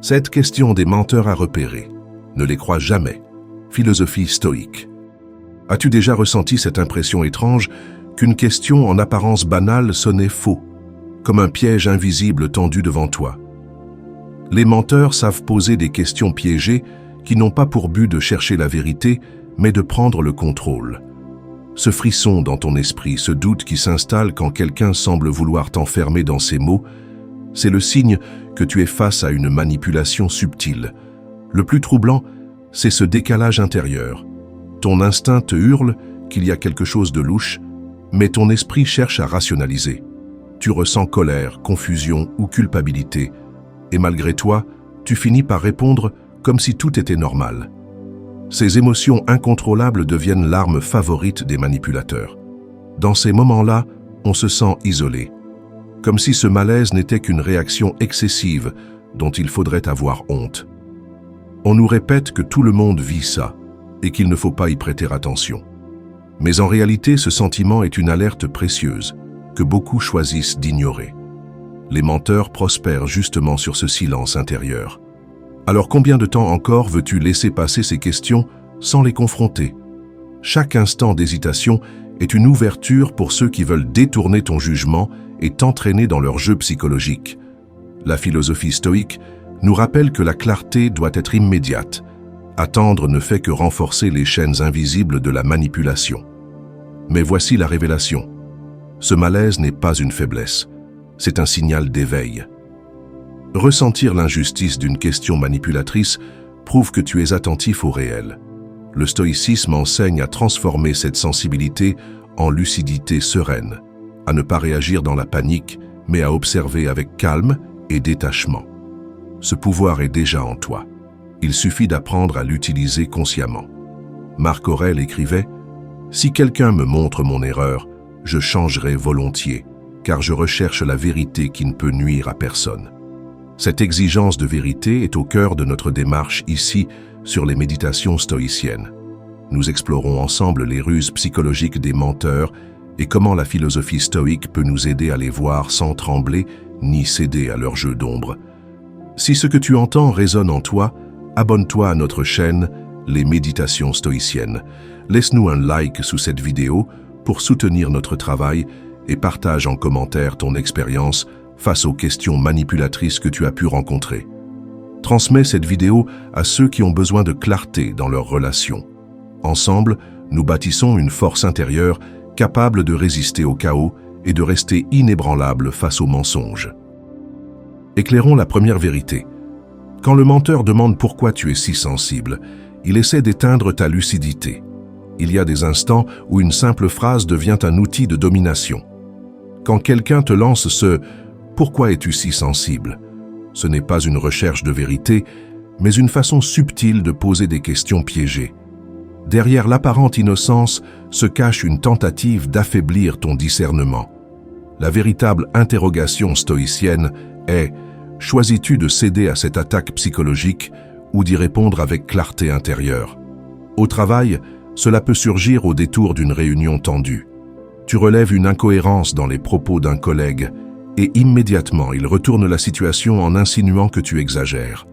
Cette question des menteurs à repérer. Ne les crois jamais. Philosophie stoïque. As-tu déjà ressenti cette impression étrange qu'une question en apparence banale sonnait faux, comme un piège invisible tendu devant toi? Les menteurs savent poser des questions piégées qui n'ont pas pour but de chercher la vérité, mais de prendre le contrôle. Ce frisson dans ton esprit, ce doute qui s'installe quand quelqu'un semble vouloir t'enfermer dans ses mots, c'est le signe que tu es face à une manipulation subtile. Le plus troublant, c'est ce décalage intérieur. Ton instinct te hurle qu'il y a quelque chose de louche, mais ton esprit cherche à rationaliser. Tu ressens colère, confusion ou culpabilité, et malgré toi, tu finis par répondre comme si tout était normal. Ces émotions incontrôlables deviennent l'arme favorite des manipulateurs. Dans ces moments-là, on se sent isolé, comme si ce malaise n'était qu'une réaction excessive dont il faudrait avoir honte. On nous répète que tout le monde vit ça et qu'il ne faut pas y prêter attention. Mais en réalité, ce sentiment est une alerte précieuse que beaucoup choisissent d'ignorer. Les menteurs prospèrent justement sur ce silence intérieur. Alors combien de temps encore veux-tu laisser passer ces questions sans les confronter? Chaque instant d'hésitation est une ouverture pour ceux qui veulent détourner ton jugement et t'entraîner dans leur jeu psychologique. La philosophie stoïque nous rappelle que la clarté doit être immédiate. Attendre ne fait que renforcer les chaînes invisibles de la manipulation. Mais voici la révélation. Ce malaise n'est pas une faiblesse, c'est un signal d'éveil. Ressentir l'injustice d'une question manipulatrice prouve que tu es attentif au réel. Le stoïcisme enseigne à transformer cette sensibilité en lucidité sereine, à ne pas réagir dans la panique, mais à observer avec calme et détachement. Ce pouvoir est déjà en toi. Il suffit d'apprendre à l'utiliser consciemment. Marc Aurèle écrivait « Si quelqu'un me montre mon erreur, je changerai volontiers, car je recherche la vérité qui ne peut nuire à personne. » Cette exigence de vérité est au cœur de notre démarche ici sur les méditations stoïciennes. Nous explorons ensemble les ruses psychologiques des menteurs et comment la philosophie stoïque peut nous aider à les voir sans trembler ni céder à leur jeu d'ombre. Si ce que tu entends résonne en toi, abonne-toi à notre chaîne Les Méditations Stoïciennes. Laisse-nous un like sous cette vidéo pour soutenir notre travail et partage en commentaire ton expérience face aux questions manipulatrices que tu as pu rencontrer. Transmets cette vidéo à ceux qui ont besoin de clarté dans leurs relations. Ensemble, nous bâtissons une force intérieure capable de résister au chaos et de rester inébranlable face aux mensonges. Éclairons la première vérité. Quand le menteur demande pourquoi tu es si sensible, il essaie d'éteindre ta lucidité. Il y a des instants où une simple phrase devient un outil de domination. Quand quelqu'un te lance ce « Pourquoi es-tu si sensible ?», ce n'est pas une recherche de vérité, mais une façon subtile de poser des questions piégées. Derrière l'apparente innocence se cache une tentative d'affaiblir ton discernement. La véritable interrogation stoïcienne est « Choisis-tu de céder à cette attaque psychologique ou d'y répondre avec clarté intérieure ?» Au travail, cela peut surgir au détour d'une réunion tendue. Tu relèves une incohérence dans les propos d'un collègue et immédiatement il retourne la situation en insinuant que tu exagères.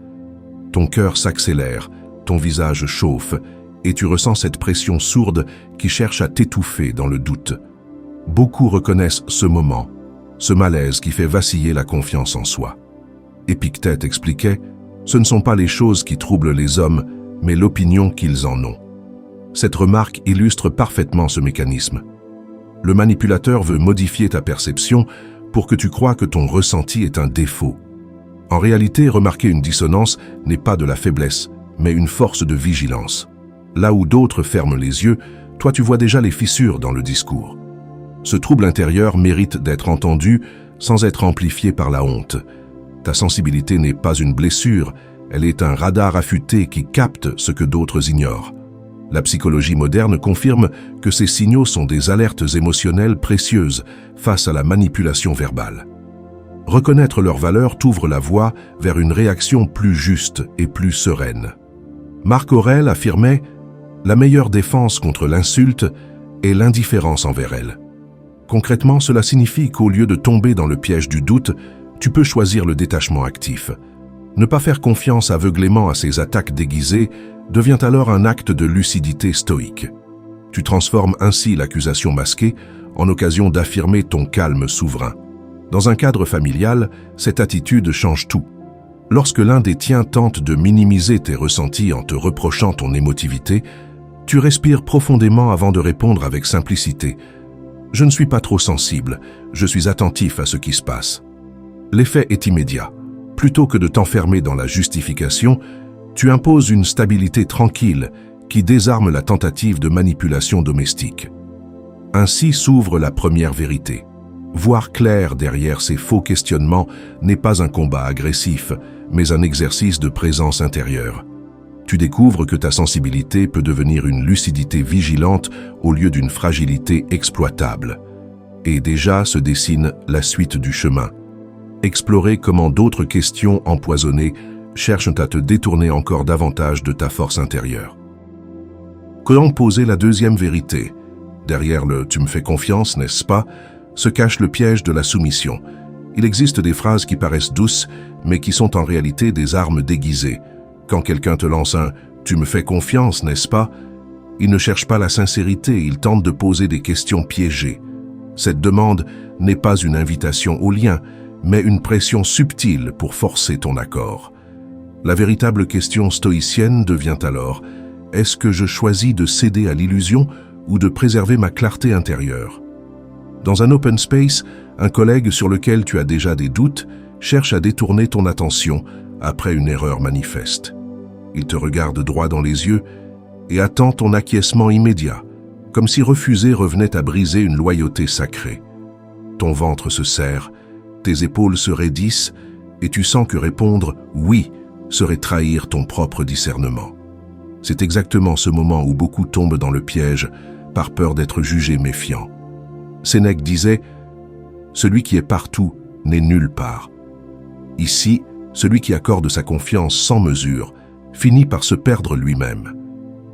Ton cœur s'accélère, ton visage chauffe et tu ressens cette pression sourde qui cherche à t'étouffer dans le doute. Beaucoup reconnaissent ce moment, ce malaise qui fait vaciller la confiance en soi. Épictète expliquait « Ce ne sont pas les choses qui troublent les hommes, mais l'opinion qu'ils en ont. » Cette remarque illustre parfaitement ce mécanisme. Le manipulateur veut modifier ta perception pour que tu crois que ton ressenti est un défaut. En réalité, remarquer une dissonance n'est pas de la faiblesse, mais une force de vigilance. Là où d'autres ferment les yeux, toi tu vois déjà les fissures dans le discours. Ce trouble intérieur mérite d'être entendu sans être amplifié par la honte. Ta sensibilité n'est pas une blessure, elle est un radar affûté qui capte ce que d'autres ignorent. La psychologie moderne confirme que ces signaux sont des alertes émotionnelles précieuses face à la manipulation verbale. Reconnaître leur valeur t'ouvre la voie vers une réaction plus juste et plus sereine. Marc Aurèle affirmait « La meilleure défense contre l'insulte est l'indifférence envers elle ». Concrètement, cela signifie qu'au lieu de tomber dans le piège du doute, tu peux choisir le détachement actif. Ne pas faire confiance aveuglément à ces attaques déguisées devient alors un acte de lucidité stoïque. Tu transformes ainsi l'accusation masquée en occasion d'affirmer ton calme souverain. Dans un cadre familial, cette attitude change tout. Lorsque l'un des tiens tente de minimiser tes ressentis en te reprochant ton émotivité, tu respires profondément avant de répondre avec simplicité. « Je ne suis pas trop sensible, je suis attentif à ce qui se passe. » L'effet est immédiat. Plutôt que de t'enfermer dans la justification, tu imposes une stabilité tranquille qui désarme la tentative de manipulation domestique. Ainsi s'ouvre la première vérité. Voir clair derrière ces faux questionnements n'est pas un combat agressif, mais un exercice de présence intérieure. Tu découvres que ta sensibilité peut devenir une lucidité vigilante au lieu d'une fragilité exploitable. Et déjà se dessine la suite du chemin. Explorer comment d'autres questions empoisonnées cherchent à te détourner encore davantage de ta force intérieure. Comment poser la deuxième vérité? Derrière le « tu me fais confiance, n'est-ce pas ?» se cache le piège de la soumission. Il existe des phrases qui paraissent douces, mais qui sont en réalité des armes déguisées. Quand quelqu'un te lance un « tu me fais confiance, n'est-ce pas ?» il ne cherche pas la sincérité, il tente de poser des questions piégées. Cette demande n'est pas une invitation au lien, mais une pression subtile pour forcer ton accord. La véritable question stoïcienne devient alors « est-ce que je choisis de céder à l'illusion ou de préserver ma clarté intérieure ?» Dans un open space, un collègue sur lequel tu as déjà des doutes cherche à détourner ton attention après une erreur manifeste. Il te regarde droit dans les yeux et attend ton acquiescement immédiat, comme si refuser revenait à briser une loyauté sacrée. Ton ventre se serre, tes épaules se raidissent et tu sens que répondre « oui » serait trahir ton propre discernement. C'est exactement ce moment où beaucoup tombent dans le piège par peur d'être jugés méfiants. Sénèque disait « Celui qui est partout n'est nulle part ». Ici, celui qui accorde sa confiance sans mesure finit par se perdre lui-même.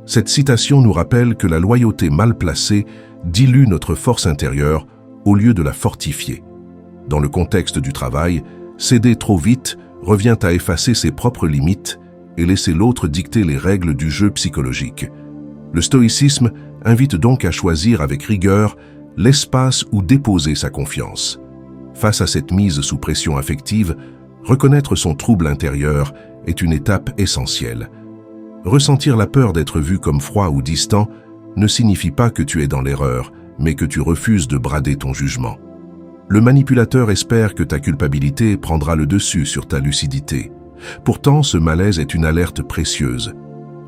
Cette citation nous rappelle que la loyauté mal placée dilue notre force intérieure au lieu de la fortifier. Dans le contexte du travail, céder trop vite revient à effacer ses propres limites et laisser l'autre dicter les règles du jeu psychologique. Le stoïcisme invite donc à choisir avec rigueur l'espace où déposer sa confiance. Face à cette mise sous pression affective, reconnaître son trouble intérieur est une étape essentielle. Ressentir la peur d'être vu comme froid ou distant ne signifie pas que tu es dans l'erreur, mais que tu refuses de brader ton jugement. Le manipulateur espère que ta culpabilité prendra le dessus sur ta lucidité. Pourtant, ce malaise est une alerte précieuse.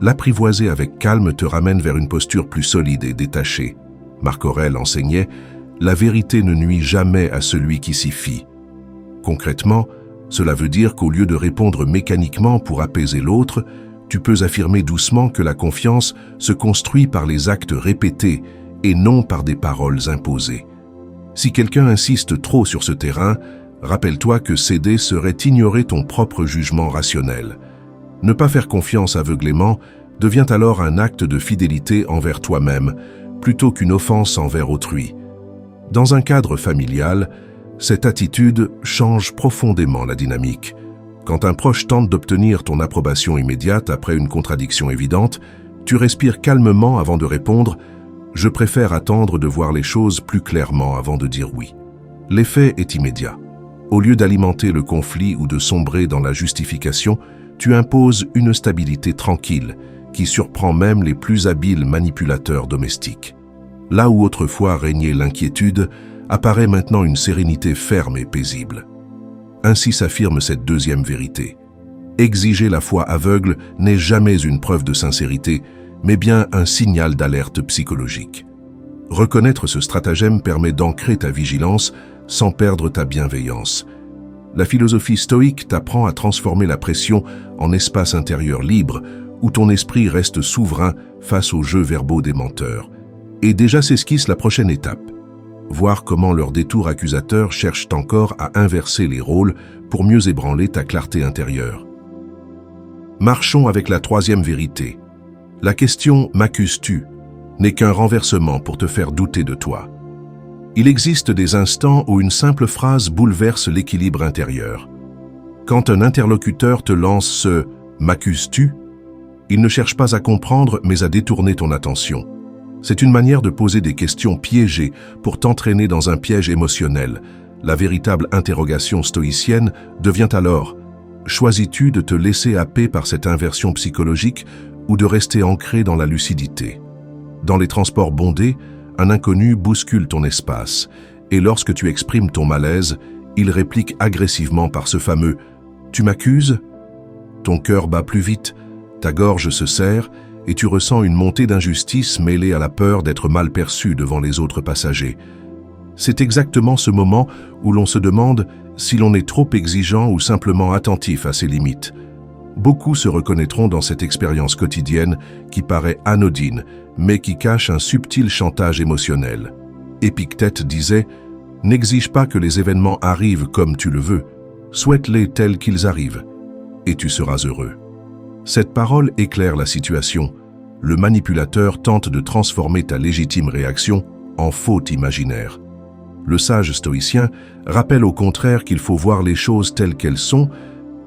L'apprivoiser avec calme te ramène vers une posture plus solide et détachée. Marc Aurèle enseignait « La vérité ne nuit jamais à celui qui s'y fie ». Concrètement, cela veut dire qu'au lieu de répondre mécaniquement pour apaiser l'autre, tu peux affirmer doucement que la confiance se construit par les actes répétés et non par des paroles imposées. Si quelqu'un insiste trop sur ce terrain, rappelle-toi que céder serait ignorer ton propre jugement rationnel. Ne pas faire confiance aveuglément devient alors un acte de fidélité envers toi-même, plutôt qu'une offense envers autrui. Dans un cadre familial, cette attitude change profondément la dynamique. Quand un proche tente d'obtenir ton approbation immédiate après une contradiction évidente, tu respires calmement avant de répondre « Je préfère attendre de voir les choses plus clairement avant de dire oui ». L'effet est immédiat. Au lieu d'alimenter le conflit ou de sombrer dans la justification, tu imposes une stabilité tranquille qui surprend même les plus habiles manipulateurs domestiques. Là où autrefois régnait l'inquiétude, apparaît maintenant une sérénité ferme et paisible. Ainsi s'affirme cette deuxième vérité. Exiger la foi aveugle n'est jamais une preuve de sincérité, mais bien un signal d'alerte psychologique. Reconnaître ce stratagème permet d'ancrer ta vigilance sans perdre ta bienveillance. La philosophie stoïque t'apprend à transformer la pression en espace intérieur libre où ton esprit reste souverain face aux jeux verbaux des menteurs. Et déjà s'esquisse la prochaine étape. Voir comment leurs détours accusateurs cherchent encore à inverser les rôles pour mieux ébranler ta clarté intérieure. Marchons avec la troisième vérité. La question « m'accuses-tu » n'est qu'un renversement pour te faire douter de toi. Il existe des instants où une simple phrase bouleverse l'équilibre intérieur. Quand un interlocuteur te lance ce « m'accuses-tu ?», il ne cherche pas à comprendre mais à détourner ton attention. C'est une manière de poser des questions piégées pour t'entraîner dans un piège émotionnel. La véritable interrogation stoïcienne devient alors « choisis-tu de te laisser happer par cette inversion psychologique ou de rester ancré dans la lucidité ?» Dans les transports bondés, un inconnu bouscule ton espace et lorsque tu exprimes ton malaise, il réplique agressivement par ce fameux « tu m'accuses ?» Ton cœur bat plus vite, ta gorge se serre et tu ressens une montée d'injustice mêlée à la peur d'être mal perçu devant les autres passagers. C'est exactement ce moment où l'on se demande si l'on est trop exigeant ou simplement attentif à ses limites. Beaucoup se reconnaîtront dans cette expérience quotidienne qui paraît anodine, mais qui cache un subtil chantage émotionnel. Épictète disait « N'exige pas que les événements arrivent comme tu le veux, souhaite-les tels qu'ils arrivent, et tu seras heureux. » Cette parole éclaire la situation. Le manipulateur tente de transformer ta légitime réaction en faute imaginaire. Le sage stoïcien rappelle au contraire qu'il faut voir les choses telles qu'elles sont,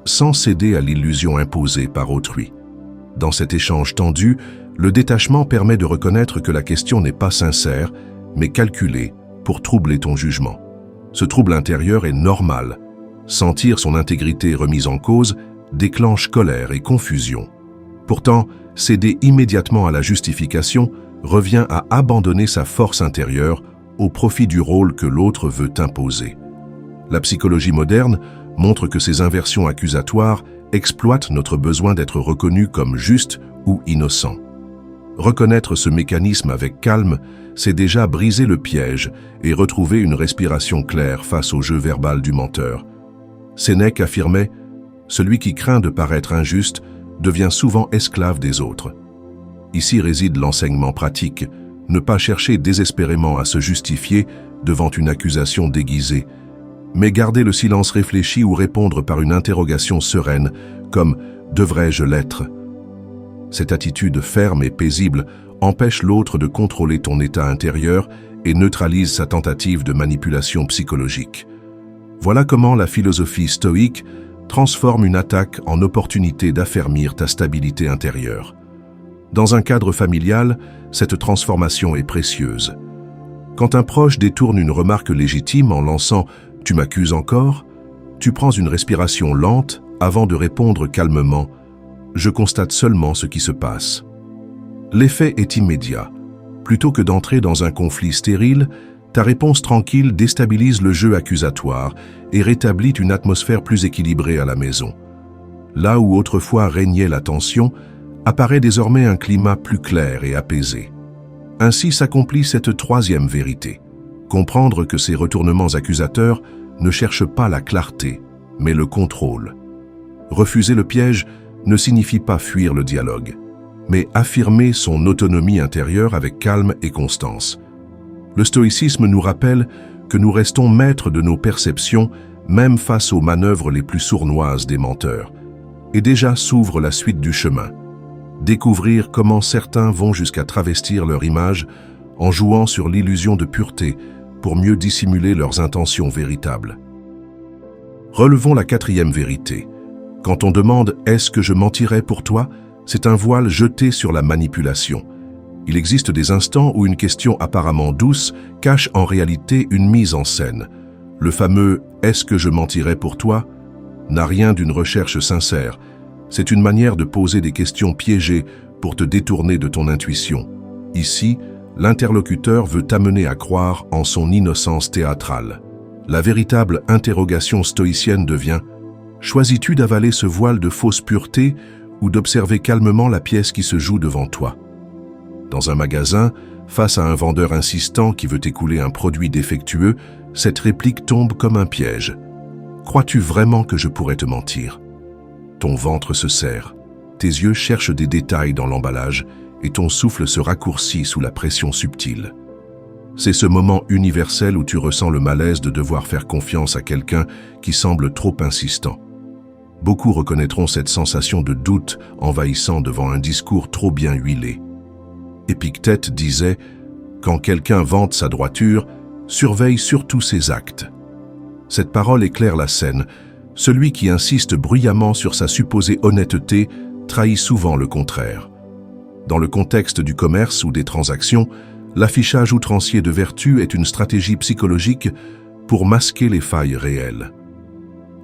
sans céder à l'illusion imposée par autrui. Dans cet échange tendu, le détachement permet de reconnaître que la question n'est pas sincère, mais calculée pour troubler ton jugement. Ce trouble intérieur est normal. Sentir son intégrité remise en cause déclenche colère et confusion. Pourtant, céder immédiatement à la justification revient à abandonner sa force intérieure au profit du rôle que l'autre veut imposer. La psychologie moderne montre que ces inversions accusatoires exploitent notre besoin d'être reconnu comme juste ou innocent. Reconnaître ce mécanisme avec calme, c'est déjà briser le piège et retrouver une respiration claire face au jeu verbal du menteur. Sénèque affirmait « Celui qui craint de paraître injuste devient souvent esclave des autres ». Ici réside l'enseignement pratique, ne pas chercher désespérément à se justifier devant une accusation déguisée, mais garder le silence réfléchi ou répondre par une interrogation sereine, comme « devrais-je l'être ?» Cette attitude ferme et paisible empêche l'autre de contrôler ton état intérieur et neutralise sa tentative de manipulation psychologique. Voilà comment la philosophie stoïque transforme une attaque en opportunité d'affermir ta stabilité intérieure. Dans un cadre familial, cette transformation est précieuse. Quand un proche détourne une remarque légitime en lançant « tu m'accuses encore ?», tu prends une respiration lente avant de répondre calmement « je constate seulement ce qui se passe ». L'effet est immédiat. Plutôt que d'entrer dans un conflit stérile, ta réponse tranquille déstabilise le jeu accusatoire et rétablit une atmosphère plus équilibrée à la maison. Là où autrefois régnait la tension, apparaît désormais un climat plus clair et apaisé. Ainsi s'accomplit cette troisième vérité. Comprendre que ces retournements accusateurs ne cherchent pas la clarté, mais le contrôle. Refuser le piège ne signifie pas fuir le dialogue, mais affirmer son autonomie intérieure avec calme et constance. Le stoïcisme nous rappelle que nous restons maîtres de nos perceptions, même face aux manœuvres les plus sournoises des menteurs. Et déjà s'ouvre la suite du chemin. Découvrir comment certains vont jusqu'à travestir leur image en jouant sur l'illusion de pureté pour mieux dissimuler leurs intentions véritables. Relevons la quatrième vérité. Quand on demande « est-ce que je mentirais pour toi ?», c'est un voile jeté sur la manipulation. Il existe des instants où une question apparemment douce cache en réalité une mise en scène. Le fameux « est-ce que je mentirais pour toi ?» n'a rien d'une recherche sincère. C'est une manière de poser des questions piégées pour te détourner de ton intuition. Ici, l'interlocuteur veut t'amener à croire en son innocence théâtrale. La véritable interrogation stoïcienne devient « choisis-tu d'avaler ce voile de fausse pureté ou d'observer calmement la pièce qui se joue devant toi ?» Dans un magasin, face à un vendeur insistant qui veut écouler un produit défectueux, cette réplique tombe comme un piège. Crois-tu vraiment que je pourrais te mentir ? Ton ventre se serre, tes yeux cherchent des détails dans l'emballage et ton souffle se raccourcit sous la pression subtile. C'est ce moment universel où tu ressens le malaise de devoir faire confiance à quelqu'un qui semble trop insistant. Beaucoup reconnaîtront cette sensation de doute envahissant devant un discours trop bien huilé. Épictète disait « Quand quelqu'un vante sa droiture, surveille surtout ses actes ». Cette parole éclaire la scène, Celui qui insiste bruyamment sur sa supposée honnêteté trahit souvent le contraire. Dans le contexte du commerce ou des transactions, l'affichage outrancier de vertu est une stratégie psychologique pour masquer les failles réelles.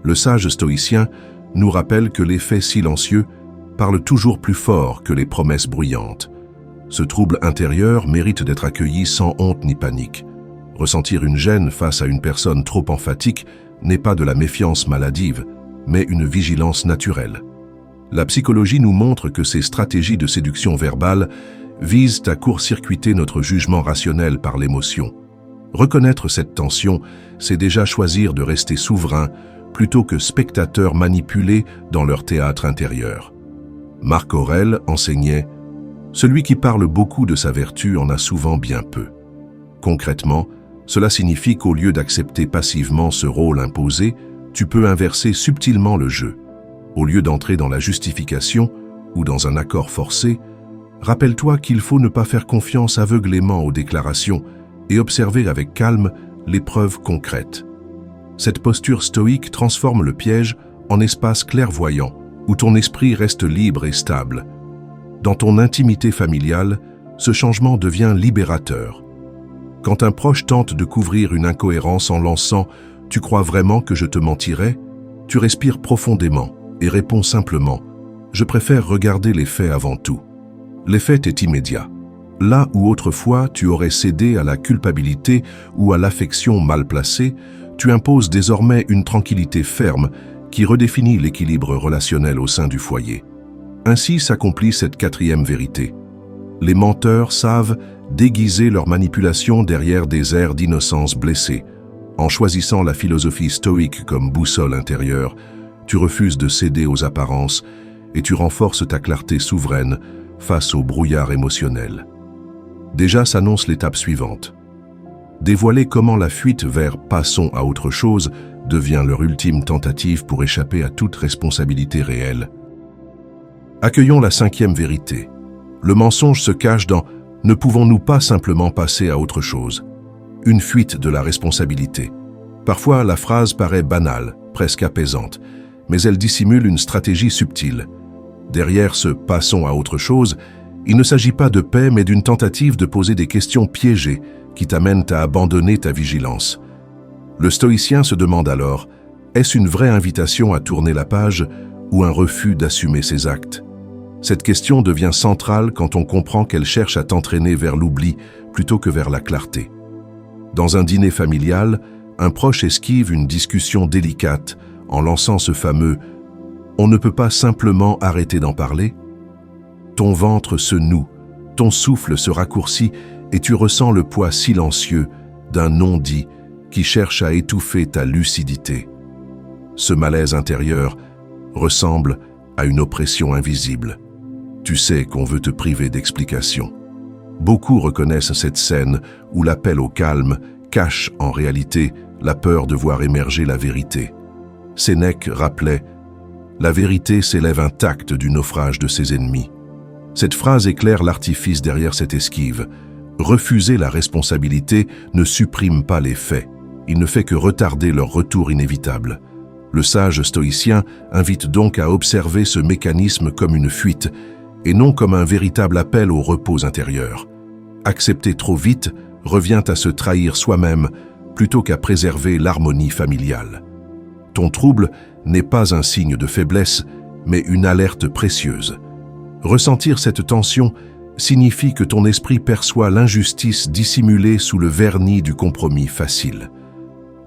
Le sage stoïcien nous rappelle que les faits silencieux parlent toujours plus fort que les promesses bruyantes. Ce trouble intérieur mérite d'être accueilli sans honte ni panique. Ressentir une gêne face à une personne trop emphatique n'est pas de la méfiance maladive, mais une vigilance naturelle. La psychologie nous montre que ces stratégies de séduction verbale visent à court-circuiter notre jugement rationnel par l'émotion. Reconnaître cette tension, c'est déjà choisir de rester souverain plutôt que spectateur manipulé dans leur théâtre intérieur. Marc Aurèle enseignait « Celui qui parle beaucoup de sa vertu en a souvent bien peu ». Concrètement, cela signifie qu'au lieu d'accepter passivement ce rôle imposé, tu peux inverser subtilement le jeu. Au lieu d'entrer dans la justification ou dans un accord forcé, rappelle-toi qu'il faut ne pas faire confiance aveuglément aux déclarations et observer avec calme les preuves concrètes. Cette posture stoïque transforme le piège en espace clairvoyant, où ton esprit reste libre et stable. Dans ton intimité familiale, ce changement devient libérateur. Quand un proche tente de couvrir une incohérence en lançant « Tu crois vraiment que je te mentirais ?» tu respires profondément et réponds simplement « Je préfère regarder les faits avant tout ». L'effet est immédiat. Là où autrefois tu aurais cédé à la culpabilité ou à l'affection mal placée, tu imposes désormais une tranquillité ferme qui redéfinit l'équilibre relationnel au sein du foyer. Ainsi s'accomplit cette quatrième vérité. Les menteurs savent déguiser leur manipulation derrière des airs d'innocence blessée. En choisissant la philosophie stoïque comme boussole intérieure, tu refuses de céder aux apparences et tu renforces ta clarté souveraine face au brouillard émotionnel. Déjà s'annonce l'étape suivante. Dévoiler comment la fuite vers « passons à autre chose » devient leur ultime tentative pour échapper à toute responsabilité réelle. Accueillons la cinquième vérité. Le mensonge se cache dans « ne pouvons-nous pas simplement passer à autre chose ?» Une fuite de la responsabilité. Parfois, la phrase paraît banale, presque apaisante, mais elle dissimule une stratégie subtile. Derrière ce « passons à autre chose », il ne s'agit pas de paix, mais d'une tentative de poser des questions piégées qui t'amènent à abandonner ta vigilance. Le stoïcien se demande alors, est-ce une vraie invitation à tourner la page ou un refus d'assumer ses actes? Cette question devient centrale quand on comprend qu'elle cherche à t'entraîner vers l'oubli plutôt que vers la clarté. Dans un dîner familial, un proche esquive une discussion délicate en lançant ce fameux « on ne peut pas simplement arrêter d'en parler ?» Ton ventre se noue, ton souffle se raccourcit et tu ressens le poids silencieux d'un non-dit qui cherche à étouffer ta lucidité. Ce malaise intérieur ressemble à une oppression invisible. Tu sais qu'on veut te priver d'explications. Beaucoup reconnaissent cette scène où l'appel au calme cache en réalité la peur de voir émerger la vérité. Sénèque rappelait « La vérité s'élève intacte du naufrage de ses ennemis ». Cette phrase éclaire l'artifice derrière cette esquive. Refuser la responsabilité ne supprime pas les faits. Il ne fait que retarder leur retour inévitable. Le sage stoïcien invite donc à observer ce mécanisme comme une fuite et non comme un véritable appel au repos intérieur. Accepter trop vite revient à se trahir soi-même plutôt qu'à préserver l'harmonie familiale. Ton trouble n'est pas un signe de faiblesse, mais une alerte précieuse. Ressentir cette tension signifie que ton esprit perçoit l'injustice dissimulée sous le vernis du compromis facile.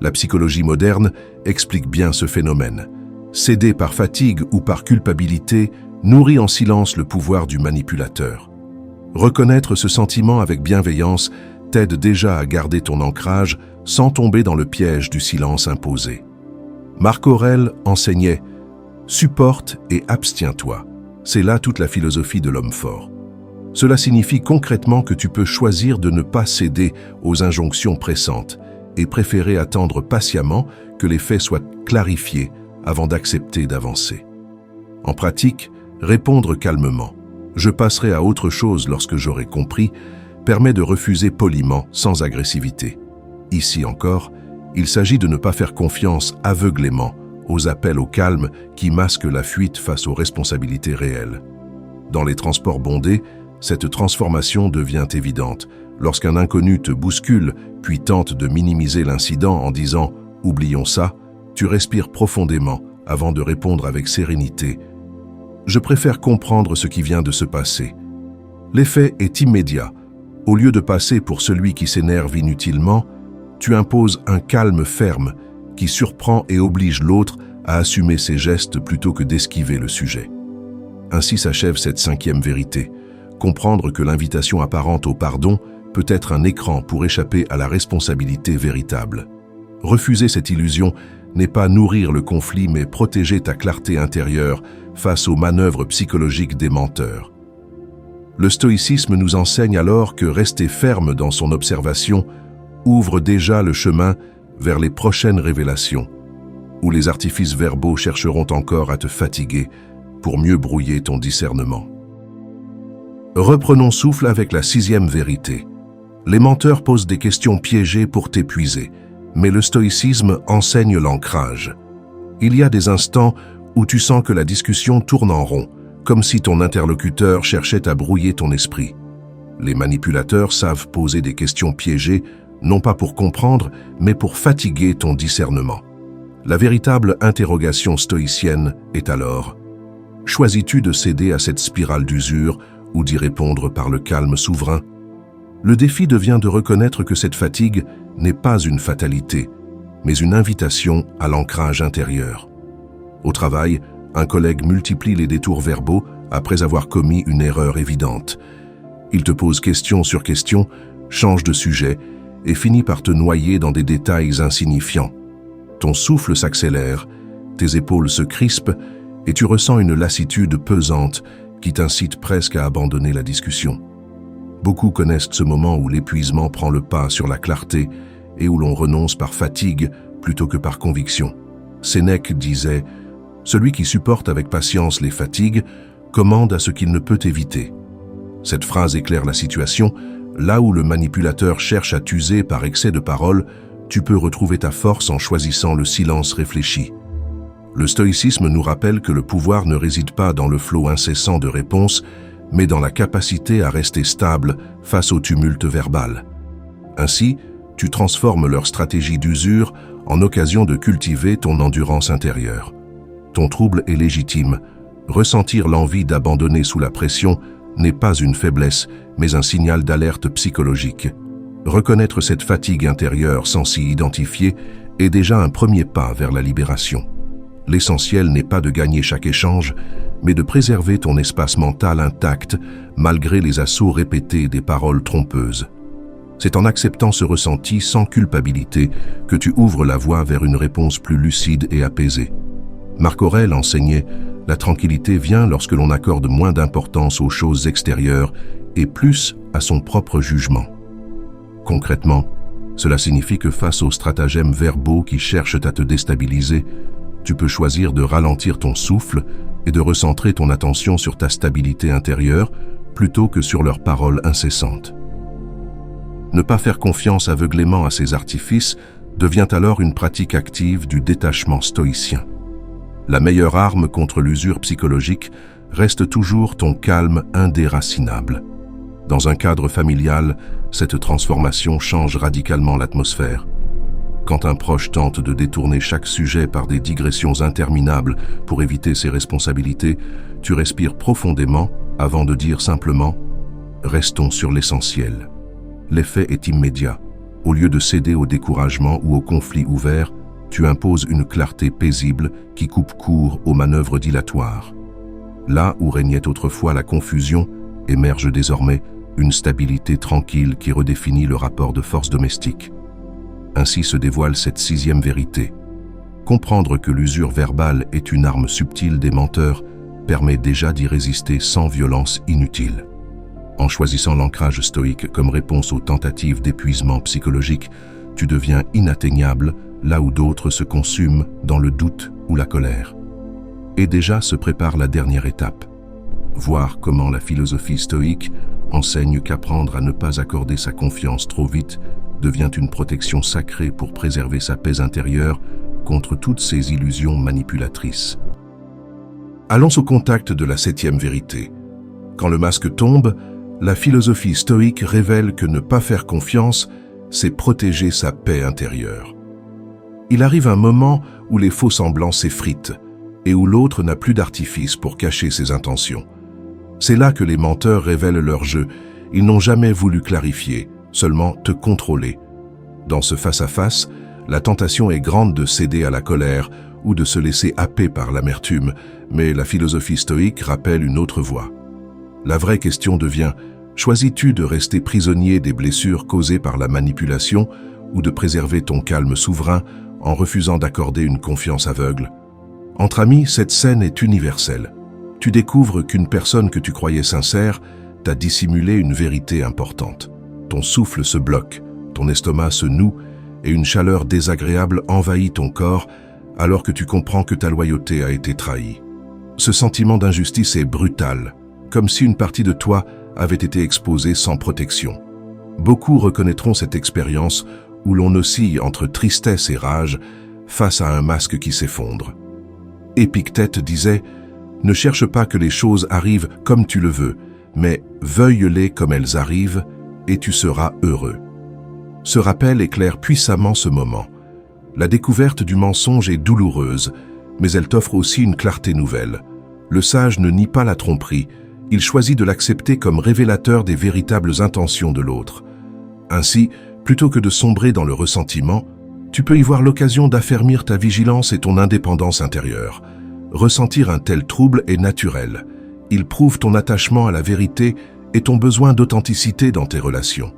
La psychologie moderne explique bien ce phénomène. Céder par fatigue ou par culpabilité nourrit en silence le pouvoir du manipulateur. Reconnaître ce sentiment avec bienveillance t'aide déjà à garder ton ancrage sans tomber dans le piège du silence imposé. Marc Aurèle enseignait « Supporte et abstiens-toi ». C'est là toute la philosophie de l'homme fort. Cela signifie concrètement que tu peux choisir de ne pas céder aux injonctions pressantes et préférer attendre patiemment que les faits soient clarifiés avant d'accepter d'avancer. En pratique, répondre calmement « je passerai à autre chose lorsque j'aurai compris » permet de refuser poliment, sans agressivité. Ici encore, il s'agit de ne pas faire confiance aveuglément aux appels au calme qui masquent la fuite face aux responsabilités réelles. Dans les transports bondés, cette transformation devient évidente. Lorsqu'un inconnu te bouscule, puis tente de minimiser l'incident en disant « oublions ça », tu respires profondément avant de répondre avec sérénité « Je préfère comprendre ce qui vient de se passer ». L'effet est immédiat. Au lieu de passer pour celui qui s'énerve inutilement, tu imposes un calme ferme qui surprend et oblige l'autre à assumer ses gestes plutôt que d'esquiver le sujet. Ainsi s'achève cette 5e vérité. Comprendre que l'invitation apparente au pardon peut être un écran pour échapper à la responsabilité véritable. Refuser cette illusion n'est pas nourrir le conflit mais protéger ta clarté intérieure face aux manœuvres psychologiques des menteurs. Le stoïcisme nous enseigne alors que rester ferme dans son observation ouvre déjà le chemin vers les prochaines révélations, où les artifices verbaux chercheront encore à te fatiguer pour mieux brouiller ton discernement. Reprenons souffle avec la 6e vérité. Les menteurs posent des questions piégées pour t'épuiser, mais le stoïcisme enseigne l'ancrage. Il y a des instants où tu sens que la discussion tourne en rond, comme si ton interlocuteur cherchait à brouiller ton esprit. Les manipulateurs savent poser des questions piégées, non pas pour comprendre, mais pour fatiguer ton discernement. La véritable interrogation stoïcienne est alors: choisis-tu de céder à cette spirale d'usure ou d'y répondre par le calme souverain? Le défi devient de reconnaître que cette fatigue n'est pas une fatalité, mais une invitation à l'ancrage intérieur. Au travail, un collègue multiplie les détours verbaux après avoir commis une erreur évidente. Il te pose question sur question, change de sujet et finit par te noyer dans des détails insignifiants. Ton souffle s'accélère, tes épaules se crispent et tu ressens une lassitude pesante qui t'incite presque à abandonner la discussion. Beaucoup connaissent ce moment où l'épuisement prend le pas sur la clarté et où l'on renonce par fatigue plutôt que par conviction. Sénèque disait « Celui qui supporte avec patience les fatigues commande à ce qu'il ne peut éviter ». Cette phrase éclaire la situation. Là où le manipulateur cherche à t'user par excès de parole, tu peux retrouver ta force en choisissant le silence réfléchi. Le stoïcisme nous rappelle que le pouvoir ne réside pas dans le flot incessant de réponses, mais dans la capacité à rester stable face au tumulte verbal. Ainsi, tu transformes leur stratégie d'usure en occasion de cultiver ton endurance intérieure. Ton trouble est légitime. Ressentir l'envie d'abandonner sous la pression n'est pas une faiblesse, mais un signal d'alerte psychologique. Reconnaître cette fatigue intérieure sans s'y identifier est déjà un premier pas vers la libération. L'essentiel n'est pas de gagner chaque échange, mais de préserver ton espace mental intact malgré les assauts répétés des paroles trompeuses. C'est en acceptant ce ressenti sans culpabilité que tu ouvres la voie vers une réponse plus lucide et apaisée. Marc Aurèle enseignait « La tranquillité vient lorsque l'on accorde moins d'importance aux choses extérieures et plus à son propre jugement ». Concrètement, cela signifie que face aux stratagèmes verbaux qui cherchent à te déstabiliser, tu peux choisir de ralentir ton souffle et de recentrer ton attention sur ta stabilité intérieure plutôt que sur leurs paroles incessantes. Ne pas faire confiance aveuglément à ces artifices devient alors une pratique active du détachement stoïcien. La meilleure arme contre l'usure psychologique reste toujours ton calme indéracinable. Dans un cadre familial, cette transformation change radicalement l'atmosphère. Quand un proche tente de détourner chaque sujet par des digressions interminables pour éviter ses responsabilités, tu respires profondément avant de dire simplement « Restons sur l'essentiel ». L'effet est immédiat. Au lieu de céder au découragement ou au conflit ouvert, tu imposes une clarté paisible qui coupe court aux manœuvres dilatoires. Là où régnait autrefois la confusion, émerge désormais une stabilité tranquille qui redéfinit le rapport de force domestique. Ainsi se dévoile cette 6e vérité. Comprendre que l'usure verbale est une arme subtile des menteurs permet déjà d'y résister sans violence inutile. En choisissant l'ancrage stoïque comme réponse aux tentatives d'épuisement psychologique, tu deviens inatteignable là où d'autres se consument dans le doute ou la colère. Et déjà se prépare la dernière étape. Voir comment la philosophie stoïque enseigne qu'apprendre à ne pas accorder sa confiance trop vite devient une protection sacrée pour préserver sa paix intérieure contre toutes ces illusions manipulatrices. Allons au contact de la 7e vérité. Quand le masque tombe, la philosophie stoïque révèle que ne pas faire confiance, c'est protéger sa paix intérieure. Il arrive un moment où les faux semblants s'effritent et où l'autre n'a plus d'artifice pour cacher ses intentions. C'est là que les menteurs révèlent leur jeu. Ils n'ont jamais voulu clarifier, seulement te contrôler. Dans ce face-à-face, la tentation est grande de céder à la colère ou de se laisser happer par l'amertume, mais la philosophie stoïque rappelle une autre voie. La vraie question devient, choisis-tu de rester prisonnier des blessures causées par la manipulation ou de préserver ton calme souverain en refusant d'accorder une confiance aveugle? Entre amis, cette scène est universelle. Tu découvres qu'une personne que tu croyais sincère t'a dissimulé une vérité importante. Ton souffle se bloque, ton estomac se noue et une chaleur désagréable envahit ton corps alors que tu comprends que ta loyauté a été trahie. Ce sentiment d'injustice est brutal, comme si une partie de toi avait été exposée sans protection. Beaucoup reconnaîtront cette expérience où l'on oscille entre tristesse et rage face à un masque qui s'effondre. Épictète disait « Ne cherche pas que les choses arrivent comme tu le veux, mais veuille-les comme elles arrivent et tu seras heureux. » Ce rappel éclaire puissamment ce moment. La découverte du mensonge est douloureuse, mais elle t'offre aussi une clarté nouvelle. Le sage ne nie pas la tromperie, il choisit de l'accepter comme révélateur des véritables intentions de l'autre. Ainsi, plutôt que de sombrer dans le ressentiment, tu peux y voir l'occasion d'affermir ta vigilance et ton indépendance intérieure. Ressentir un tel trouble est naturel. Il prouve ton attachement à la vérité et ton besoin d'authenticité dans tes relations.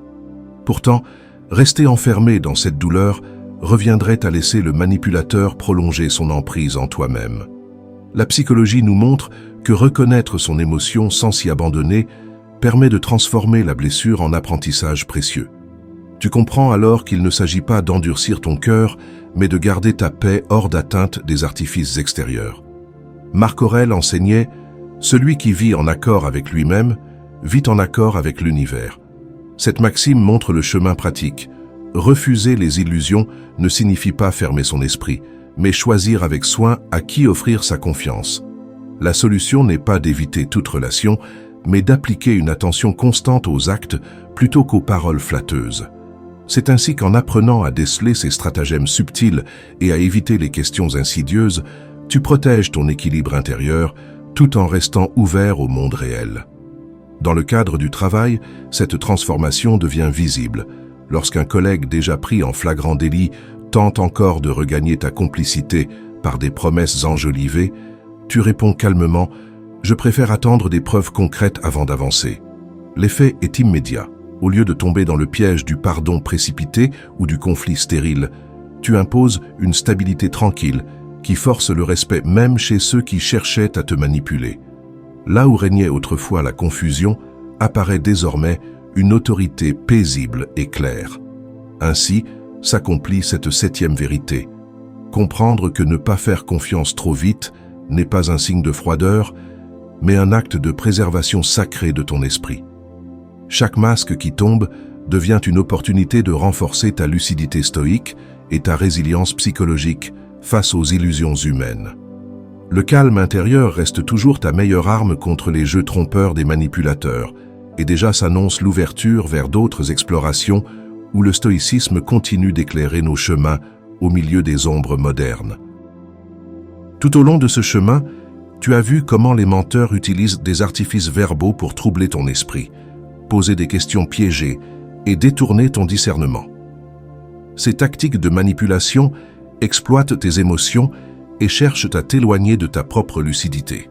Pourtant, rester enfermé dans cette douleur reviendrait à laisser le manipulateur prolonger son emprise en toi-même. La psychologie nous montre que reconnaître son émotion sans s'y abandonner permet de transformer la blessure en apprentissage précieux. Tu comprends alors qu'il ne s'agit pas d'endurcir ton cœur, mais de garder ta paix hors d'atteinte des artifices extérieurs. Marc Aurèle enseignait « Celui qui vit en accord avec lui-même, vit en accord avec l'univers ». Cette maxime montre le chemin pratique. Refuser les illusions ne signifie pas fermer son esprit, mais choisir avec soin à qui offrir sa confiance. La solution n'est pas d'éviter toute relation, mais d'appliquer une attention constante aux actes plutôt qu'aux paroles flatteuses. C'est ainsi qu'en apprenant à déceler ces stratagèmes subtils et à éviter les questions insidieuses, tu protèges ton équilibre intérieur tout en restant ouvert au monde réel. Dans le cadre du travail, cette transformation devient visible. Lorsqu'un collègue déjà pris en flagrant délit tente encore de regagner ta complicité par des promesses enjolivées, tu réponds calmement « Je préfère attendre des preuves concrètes avant d'avancer ». L'effet est immédiat. Au lieu de tomber dans le piège du pardon précipité ou du conflit stérile, tu imposes une stabilité tranquille qui force le respect même chez ceux qui cherchaient à te manipuler. Là où régnait autrefois la confusion, apparaît désormais une autorité paisible et claire. Ainsi s'accomplit cette 7e vérité. Comprendre que ne pas faire confiance trop vite n'est pas un signe de froideur, mais un acte de préservation sacrée de ton esprit. Chaque masque qui tombe devient une opportunité de renforcer ta lucidité stoïque et ta résilience psychologique face aux illusions humaines. Le calme intérieur reste toujours ta meilleure arme contre les jeux trompeurs des manipulateurs, et déjà s'annonce l'ouverture vers d'autres explorations où le stoïcisme continue d'éclairer nos chemins au milieu des ombres modernes. Tout au long de ce chemin, tu as vu comment les menteurs utilisent des artifices verbaux pour troubler ton esprit, poser des questions piégées et détourner ton discernement. Ces tactiques de manipulation exploitent tes émotions et cherchent à t'éloigner de ta propre lucidité.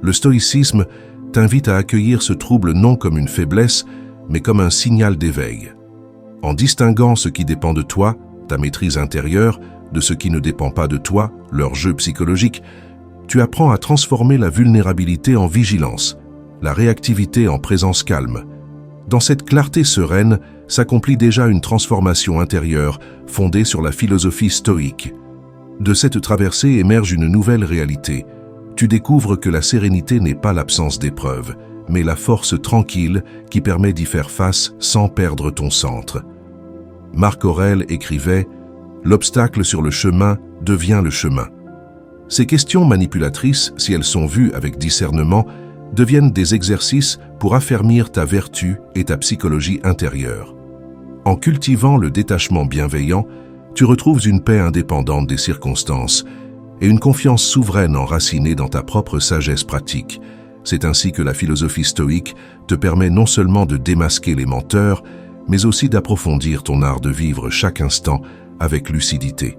Le stoïcisme t'invite à accueillir ce trouble non comme une faiblesse, mais comme un signal d'éveil. En distinguant ce qui dépend de toi, ta maîtrise intérieure, de ce qui ne dépend pas de toi, leur jeu psychologique, tu apprends à transformer la vulnérabilité en vigilance, la réactivité en présence calme. Dans cette clarté sereine s'accomplit déjà une transformation intérieure fondée sur la philosophie stoïque. De cette traversée émerge une nouvelle réalité. Tu découvres que la sérénité n'est pas l'absence d'épreuves, mais la force tranquille qui permet d'y faire face sans perdre ton centre. Marc Aurèle écrivait « L'obstacle sur le chemin devient le chemin. Ces questions manipulatrices, si elles sont vues avec discernement, deviennent des exercices pour affermir ta vertu et ta psychologie intérieure. En cultivant le détachement bienveillant, tu retrouves une paix indépendante des circonstances et une confiance souveraine enracinée dans ta propre sagesse pratique. C'est ainsi que la philosophie stoïque te permet non seulement de démasquer les menteurs, mais aussi d'approfondir ton art de vivre chaque instant avec lucidité.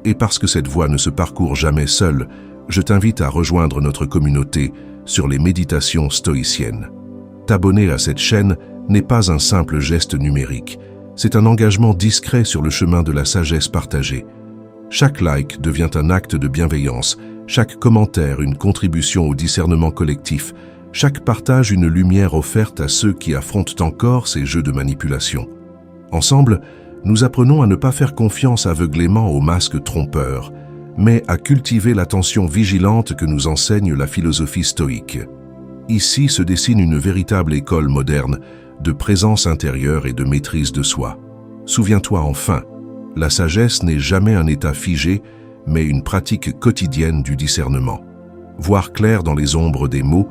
Et parce que cette voie ne se parcourt jamais seule, je t'invite à rejoindre notre communauté sur les méditations stoïciennes. T'abonner à cette chaîne n'est pas un simple geste numérique, c'est un engagement discret sur le chemin de la sagesse partagée. Chaque like devient un acte de bienveillance, chaque commentaire une contribution au discernement collectif, chaque partage une lumière offerte à ceux qui affrontent encore ces jeux de manipulation. Ensemble, nous apprenons à ne pas faire confiance aveuglément aux masques trompeurs, mais à cultiver l'attention vigilante que nous enseigne la philosophie stoïque. Ici se dessine une véritable école moderne de présence intérieure et de maîtrise de soi. Souviens-toi enfin, la sagesse n'est jamais un état figé, mais une pratique quotidienne du discernement. Voir clair dans les ombres des mots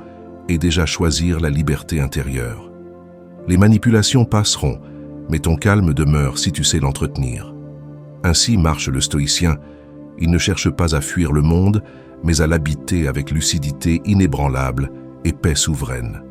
et déjà choisir la liberté intérieure. Les manipulations passeront, mais ton calme demeure si tu sais l'entretenir. Ainsi marche le stoïcien. Il ne cherche pas à fuir le monde, mais à l'habiter avec lucidité inébranlable et paix souveraine.